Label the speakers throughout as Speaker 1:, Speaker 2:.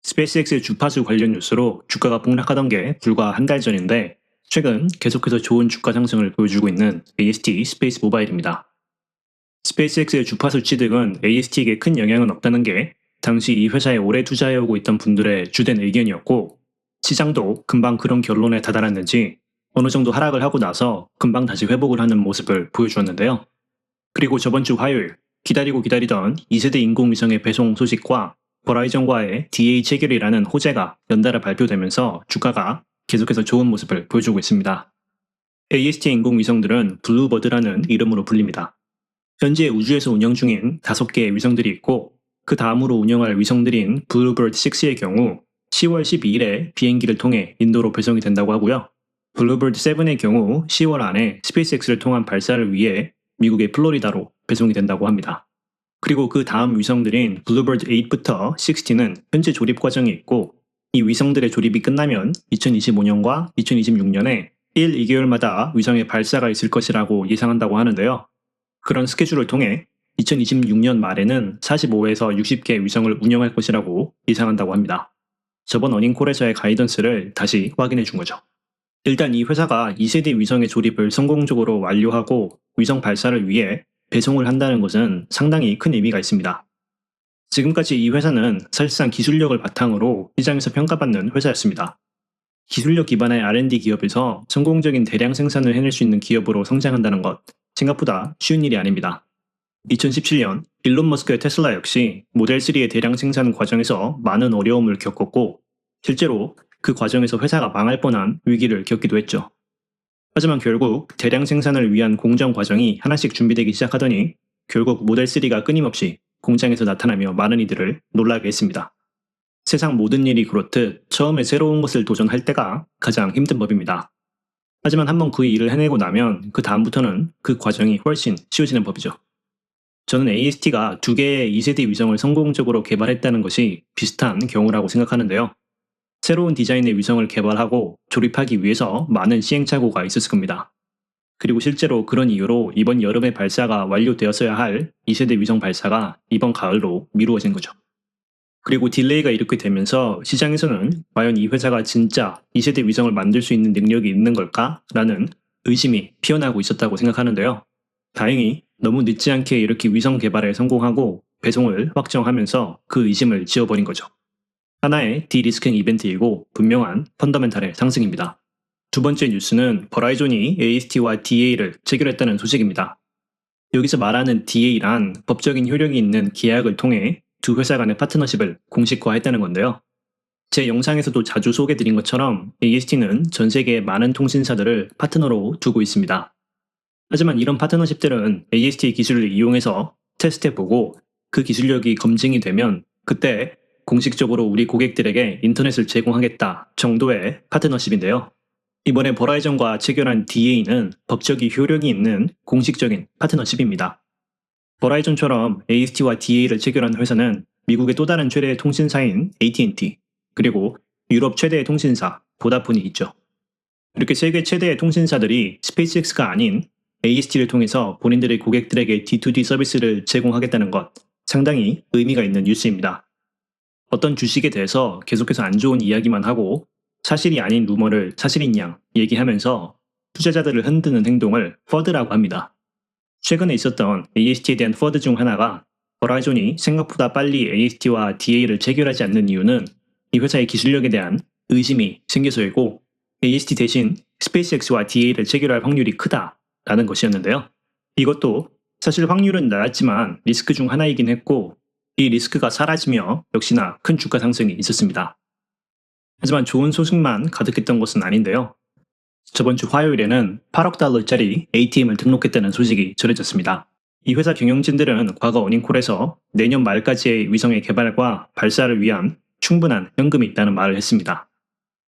Speaker 1: 스페이스X의 주파수 관련 뉴스로 주가가 폭락하던 게 불과 한 달 전인데 최근 계속해서 좋은 주가 상승을 보여주고 있는 AST 스페이스 모바일입니다. 스페이스X의 주파수 취득은 AST에게 큰 영향은 없다는 게 당시 이 회사에 오래 투자해오고 있던 분들의 주된 의견이었고, 시장도 금방 그런 결론에 다다랐는지 어느 정도 하락을 하고 나서 금방 다시 회복을 하는 모습을 보여주었는데요. 그리고 저번 주 화요일 기다리고 기다리던 2세대 인공위성의 배송 소식과 버라이전과의 DA 체결이라는 호재가 연달아 발표되면서 주가가 계속해서 좋은 모습을 보여주고 있습니다. AST 인공위성들은 블루버드라는 이름으로 불립니다. 현재 우주에서 운영 중인 5개의 위성들이 있고, 그 다음으로 운영할 위성들인 블루버드 6의 경우 10월 12일에 비행기를 통해 인도로 배송이 된다고 하고요. 블루버드 7의 경우 10월 안에 스페이스X를 통한 발사를 위해 미국의 플로리다로 배송이 된다고 합니다. 그리고 그 다음 위성들인 블루버드 8부터 60는 현재 조립 과정이 있고, 이 위성들의 조립이 끝나면 2025년과 2026년에 1, 2개월마다 위성의 발사가 있을 것이라고 예상한다고 하는데요. 그런 스케줄을 통해 2026년 말에는 45에서 60개 위성을 운영할 것이라고 예상한다고 합니다. 저번 어닝콜에서의 가이던스를 다시 확인해 준 거죠. 일단 이 회사가 2세대 위성의 조립을 성공적으로 완료하고 위성 발사를 위해 배송을 한다는 것은 상당히 큰 의미가 있습니다. 지금까지 이 회사는 사실상 기술력을 바탕으로 시장에서 평가받는 회사였습니다. 기술력 기반의 R&D 기업에서 성공적인 대량 생산을 해낼 수 있는 기업으로 성장한다는 것, 생각보다 쉬운 일이 아닙니다. 2017년 일론 머스크의 테슬라 역시 모델 3의 대량 생산 과정에서 많은 어려움을 겪었고, 실제로 그 과정에서 회사가 망할 뻔한 위기를 겪기도 했죠. 하지만 결국 대량 생산을 위한 공정 과정이 하나씩 준비되기 시작하더니 결국 모델 3가 끊임없이 공장에서 나타나며 많은 이들을 놀라게 했습니다. 세상 모든 일이 그렇듯 처음에 새로운 것을 도전할 때가 가장 힘든 법입니다. 하지만 한번 그 일을 해내고 나면 그 다음부터는 그 과정이 훨씬 쉬워지는 법이죠. 저는 AST가 2개의 2세대 위성을 성공적으로 개발했다는 것이 비슷한 경우라고 생각하는데요. 새로운 디자인의 위성을 개발하고 조립하기 위해서 많은 시행착오가 있었을 겁니다. 그리고 실제로 그런 이유로 이번 여름에 발사가 완료되었어야 할 2세대 위성 발사가 이번 가을로 미루어진 거죠. 그리고 딜레이가 이렇게 되면서 시장에서는 과연 이 회사가 진짜 2세대 위성을 만들 수 있는 능력이 있는 걸까? 라는 의심이 피어나고 있었다고 생각하는데요. 다행히 너무 늦지 않게 이렇게 위성 개발에 성공하고 배송을 확정하면서 그 의심을 지워버린 거죠. 하나의 디리스킹 이벤트이고 분명한 펀더멘탈의 상승입니다. 두 번째 뉴스는 버라이전이 AST와 DA를 체결했다는 소식입니다. 여기서 말하는 DA란 법적인 효력이 있는 계약을 통해 두 회사 간의 파트너십을 공식화했다는 건데요. 제 영상에서도 자주 소개드린 것처럼 AST는 전 세계의 많은 통신사들을 파트너로 두고 있습니다. 하지만 이런 파트너십들은 AST 기술을 이용해서 테스트해보고 그 기술력이 검증이 되면 그때 공식적으로 우리 고객들에게 인터넷을 제공하겠다 정도의 파트너십인데요. 이번에 버라이전과 체결한 DA는 법적인 효력이 있는 공식적인 파트너십입니다. 버라이전처럼 AST와 DA를 체결한 회사는 미국의 또 다른 최대의 통신사인 AT&T, 그리고 유럽 최대의 통신사 보다폰이 있죠. 이렇게 세계 최대의 통신사들이 스페이스X가 아닌 AST를 통해서 본인들의 고객들에게 D2D 서비스를 제공하겠다는 것, 상당히 의미가 있는 뉴스입니다. 어떤 주식에 대해서 계속해서 안 좋은 이야기만 하고 사실이 아닌 루머를 사실인 양 얘기하면서 투자자들을 흔드는 행동을 퍼드라고 합니다. 최근에 있었던 AST에 대한 퍼드 중 하나가 버라이전이 생각보다 빨리 AST와 DA를 체결하지 않는 이유는 이 회사의 기술력에 대한 의심이 생겨서이고, AST 대신 스페이스X와 DA를 체결할 확률이 크다라는 것이었는데요. 이것도 사실 확률은 낮았지만 리스크 중 하나이긴 했고, 이 리스크가 사라지며 역시나 큰 주가 상승이 있었습니다. 하지만 좋은 소식만 가득했던 것은 아닌데요. 저번 주 화요일에는 8억 달러짜리 ATM을 등록했다는 소식이 전해졌습니다. 이 회사 경영진들은 과거 어닝콜에서 내년 말까지의 위성의 개발과 발사를 위한 충분한 현금이 있다는 말을 했습니다.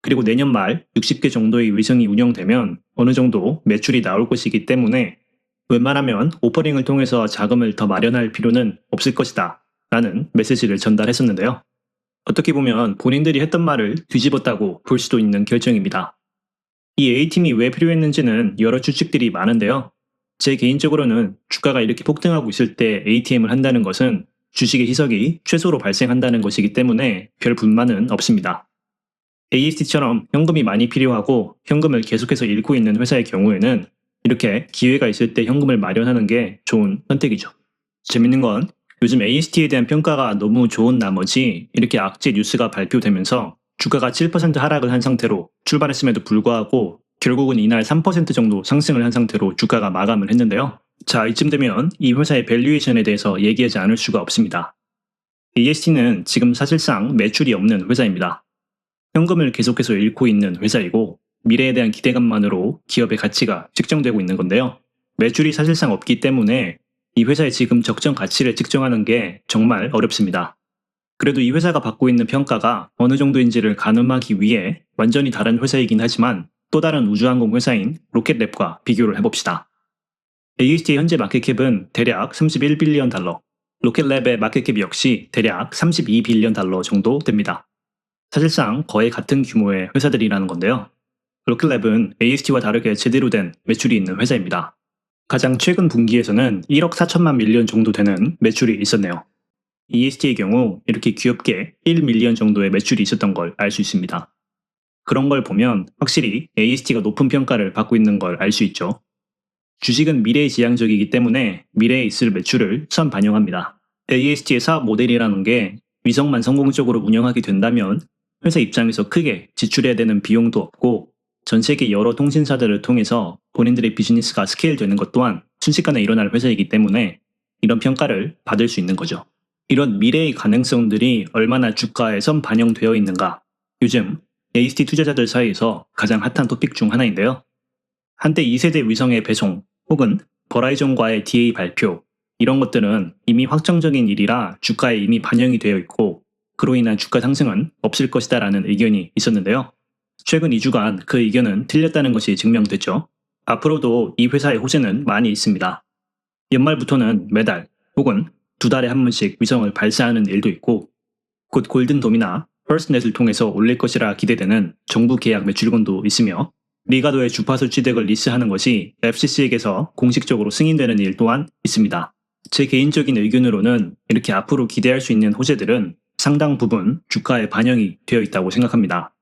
Speaker 1: 그리고 내년 말 60개 정도의 위성이 운영되면 어느 정도 매출이 나올 것이기 때문에 웬만하면 오퍼링을 통해서 자금을 더 마련할 필요는 없을 것이다 라는 메시지를 전달했었는데요. 어떻게 보면 본인들이 했던 말을 뒤집었다고 볼 수도 있는 결정입니다. 이 A팀이 왜 필요했는지는 여러 추측들이 많은데요. 제 개인적으로는 주가가 이렇게 폭등하고 있을 때 ATM을 한다는 것은 주식의 희석이 최소로 발생한다는 것이기 때문에 별 불만은 없습니다. AST처럼 현금이 많이 필요하고 현금을 계속해서 잃고 있는 회사의 경우에는 이렇게 기회가 있을 때 현금을 마련하는 게 좋은 선택이죠. 재밌는 건 요즘 AST에 대한 평가가 너무 좋은 나머지 이렇게 악재 뉴스가 발표되면서 주가가 7% 하락을 한 상태로 출발했음에도 불구하고 결국은 이날 3% 정도 상승을 한 상태로 주가가 마감을 했는데요. 자, 이쯤 되면 이 회사의 밸류에이션에 대해서 얘기하지 않을 수가 없습니다. AST는 지금 사실상 매출이 없는 회사입니다. 현금을 계속해서 잃고 있는 회사이고 미래에 대한 기대감만으로 기업의 가치가 측정되고 있는 건데요. 매출이 사실상 없기 때문에 이 회사의 지금 적정 가치를 측정하는 게 정말 어렵습니다. 그래도 이 회사가 받고 있는 평가가 어느 정도인지를 가늠하기 위해 완전히 다른 회사이긴 하지만 또 다른 우주항공 회사인 로켓랩과 비교를 해봅시다. AST의 현재 마켓캡은 대략 31빌리언 달러, 로켓랩의 마켓캡 역시 대략 32빌리언 달러 정도 됩니다. 사실상 거의 같은 규모의 회사들이라는 건데요. 로켓랩은 AST와 다르게 제대로 된 매출이 있는 회사입니다. 가장 최근 분기에서는 1억 4천만 밀리언 정도 되는 매출이 있었네요. AST의 경우 이렇게 귀엽게 1밀리언 정도의 매출이 있었던 걸 알 수 있습니다. 그런 걸 보면 확실히 AST가 높은 평가를 받고 있는 걸 알 수 있죠. 주식은 미래지향적이기 때문에 미래에 있을 매출을 선 반영합니다. AST의 사업 모델이라는 게 위성만 성공적으로 운영하게 된다면 회사 입장에서 크게 지출해야 되는 비용도 없고 전 세계 여러 통신사들을 통해서 본인들의 비즈니스가 스케일되는 것 또한 순식간에 일어날 회사이기 때문에 이런 평가를 받을 수 있는 거죠. 이런 미래의 가능성들이 얼마나 주가에 선 반영되어 있는가, 요즘 AST 투자자들 사이에서 가장 핫한 토픽 중 하나인데요. 한때 2세대 위성의 배송 혹은 버라이전과의 DA 발표, 이런 것들은 이미 확정적인 일이라 주가에 이미 반영이 되어 있고 그로 인한 주가 상승은 없을 것이다 라는 의견이 있었는데요. 최근 2주간 그 의견은 틀렸다는 것이 증명됐죠. 앞으로도 이 회사의 호재는 많이 있습니다. 연말부터는 매달 혹은 2달에 한 번씩 위성을 발사하는 일도 있고 곧 골든돔이나 퍼스트넷을 통해서 올릴 것이라 기대되는 정부 계약 매출권도 있으며 리가도의 주파수 취득을 리스하는 것이 FCC에게서 공식적으로 승인되는 일 또한 있습니다. 제 개인적인 의견으로는 이렇게 앞으로 기대할 수 있는 호재들은 상당 부분 주가에 반영이 되어 있다고 생각합니다.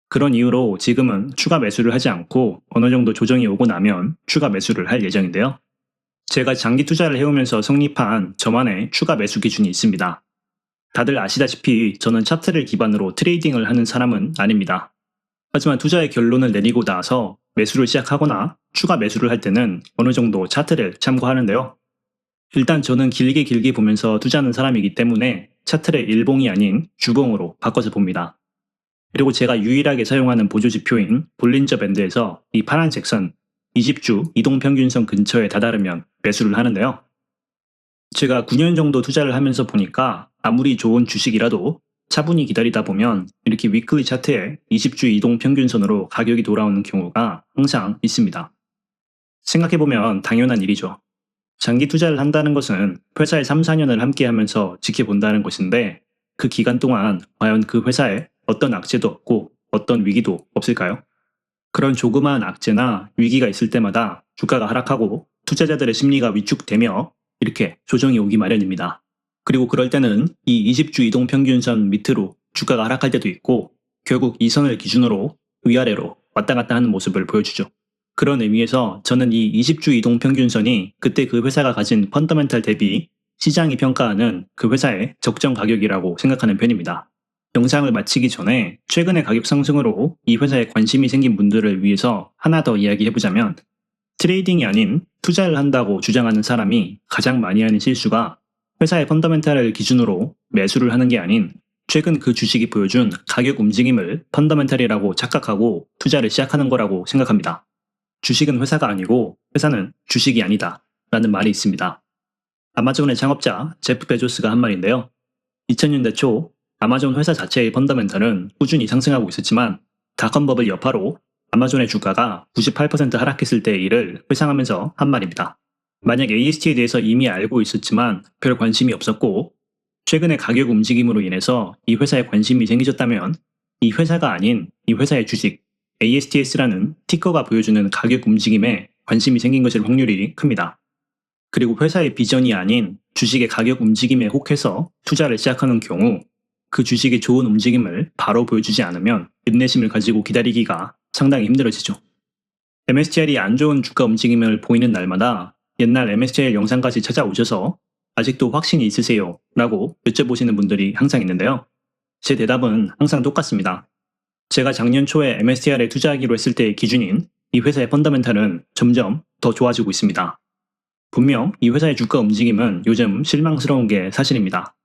Speaker 1: 그런 이유로 지금은 추가 매수를 하지 않고 어느 정도 조정이 오고 나면 추가 매수를 할 예정인데요. 제가 장기 투자를 해오면서 성립한 저만의 추가 매수 기준이 있습니다. 다들 아시다시피 저는 차트를 기반으로 트레이딩을 하는 사람은 아닙니다. 하지만 투자의 결론을 내리고 나서 매수를 시작하거나 추가 매수를 할 때는 어느 정도 차트를 참고하는데요. 일단 저는 길게 보면서 투자하는 사람이기 때문에 차트를 일봉이 아닌 주봉으로 바꿔서 봅니다. 그리고 제가 유일하게 사용하는 보조지표인 볼린저 밴드에서 이 파란색 선 20주 이동평균선 근처에 다다르면 매수를 하는데요. 제가 9년 정도 투자를 하면서 보니까 아무리 좋은 주식이라도 차분히 기다리다 보면 이렇게 위클리 차트에 20주 이동평균선으로 가격이 돌아오는 경우가 항상 있습니다. 생각해보면 당연한 일이죠. 장기 투자를 한다는 것은 회사에 3, 4년을 함께 하면서 지켜본다는 것인데 그 기간 동안 과연 그 회사에 어떤 악재도 없고 어떤 위기도 없을까요? 그런 조그마한 악재나 위기가 있을 때마다 주가가 하락하고 투자자들의 심리가 위축되며 이렇게 조정이 오기 마련입니다. 그리고 그럴 때는 이 20주 이동평균선 밑으로 주가가 하락할 때도 있고 결국 이 선을 기준으로 위아래로 왔다 갔다 하는 모습을 보여주죠. 그런 의미에서 저는 이 20주 이동평균선이 그때 그 회사가 가진 펀더멘탈 대비 시장이 평가하는 그 회사의 적정 가격이라고 생각하는 편입니다. 영상을 마치기 전에 최근의 가격 상승으로 이 회사에 관심이 생긴 분들을 위해서 하나 더 이야기해보자면 트레이딩이 아닌 투자를 한다고 주장하는 사람이 가장 많이 하는 실수가 회사의 펀더멘탈을 기준으로 매수를 하는 게 아닌 최근 그 주식이 보여준 가격 움직임을 펀더멘탈이라고 착각하고 투자를 시작하는 거라고 생각합니다. 주식은 회사가 아니고 회사는 주식이 아니다 라는 말이 있습니다. 아마존의 창업자 제프 베조스가 한 말인데요. 2000년대 초 아마존 회사 자체의 펀더멘탈은 꾸준히 상승하고 있었지만 닷컴 버블 여파로 아마존의 주가가 98% 하락했을 때의 일을 회상하면서 한 말입니다. 만약 AST에 대해서 이미 알고 있었지만 별 관심이 없었고 최근의 가격 움직임으로 인해서 이 회사에 관심이 생기셨다면 이 회사가 아닌 이 회사의 주식 ASTS라는 티커가 보여주는 가격 움직임에 관심이 생긴 것일 확률이 큽니다. 그리고 회사의 비전이 아닌 주식의 가격 움직임에 혹해서 투자를 시작하는 경우 그 주식의 좋은 움직임을 바로 보여주지 않으면 인내심을 가지고 기다리기가 상당히 힘들어지죠. MSCI이 안 좋은 주가 움직임을 보이는 날마다 옛날 MSCI 영상까지 찾아오셔서 아직도 확신이 있으세요? 라고 여쭤보시는 분들이 항상 있는데요. 제 대답은 항상 똑같습니다. 제가 작년 초에 MSCI에 투자하기로 했을 때의 기준인 이 회사의 펀더멘탈은 점점 더 좋아지고 있습니다. 분명 이 회사의 주가 움직임은 요즘 실망스러운 게 사실입니다.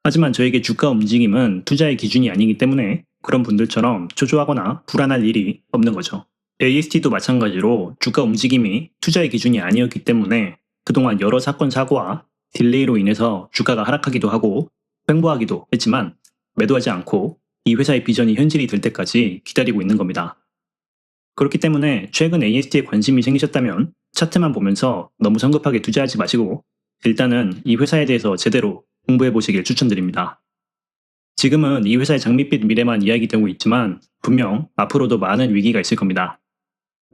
Speaker 1: 하지만 저에게 주가 움직임은 투자의 기준이 아니기 때문에 그런 분들처럼 초조하거나 불안할 일이 없는 거죠. AST도 마찬가지로 주가 움직임이 투자의 기준이 아니었기 때문에 그동안 여러 사건 사고와 딜레이로 인해서 주가가 하락하기도 하고 횡보하기도 했지만 매도하지 않고 이 회사의 비전이 현실이 될 때까지 기다리고 있는 겁니다. 그렇기 때문에 최근 AST에 관심이 생기셨다면 차트만 보면서 너무 성급하게 투자하지 마시고 일단은 이 회사에 대해서 제대로 공부해 보시길 추천드립니다. 지금은 이 회사의 장밋빛 미래만 이야기되고 있지만 분명 앞으로도 많은 위기가 있을 겁니다.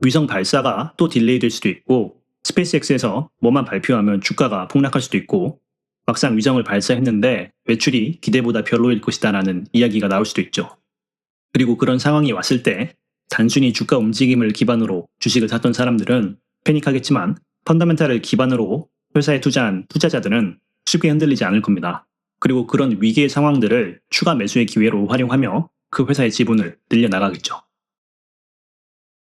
Speaker 1: 위성 발사가 또 딜레이 될 수도 있고 스페이스X에서 뭐만 발표하면 주가가 폭락할 수도 있고 막상 위성을 발사했는데 매출이 기대보다 별로일 것이다라는 이야기가 나올 수도 있죠. 그리고 그런 상황이 왔을 때 단순히 주가 움직임을 기반으로 주식을 샀던 사람들은 패닉하겠지만 펀더멘탈을 기반으로 회사에 투자한 투자자들은 쉽게 흔들리지 않을 겁니다. 그리고 그런 위기의 상황들을 추가 매수의 기회로 활용하며 그 회사의 지분을 늘려나가겠죠.